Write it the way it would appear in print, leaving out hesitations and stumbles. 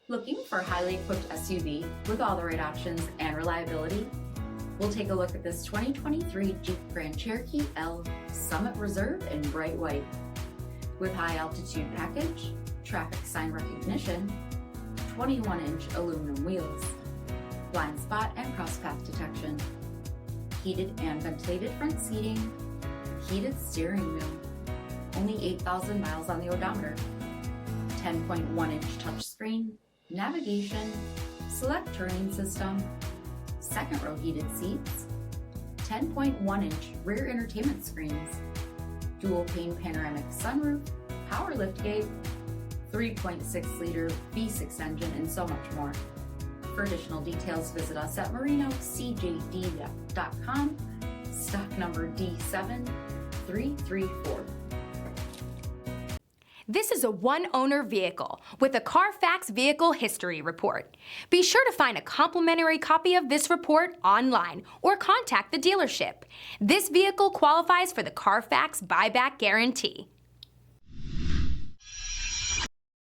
Looking for a highly equipped SUV with all the right options and reliability? We'll take a look at this 2023 Jeep Grand Cherokee L Summit Reserve in bright white. With high altitude package, traffic sign recognition, 21-inch aluminum wheels, blind spot and crosspath detection, heated and ventilated front seating, heated steering wheel, only 8,000 miles on the odometer, 10.1-inch touchscreen, navigation, SELEC-TERRAIN system, second row heated seats, 10.1-inch rear entertainment screens, dual pane panoramic sunroof, power liftgate, 3.6-liter V6 engine, and so much more. For additional details, visit us at marinocjd.com, stock number D7334. This is a one-owner vehicle with a CARFAX vehicle history report. Be sure to find a complimentary copy of this report online or contact the dealership. This vehicle qualifies for the CARFAX buyback guarantee.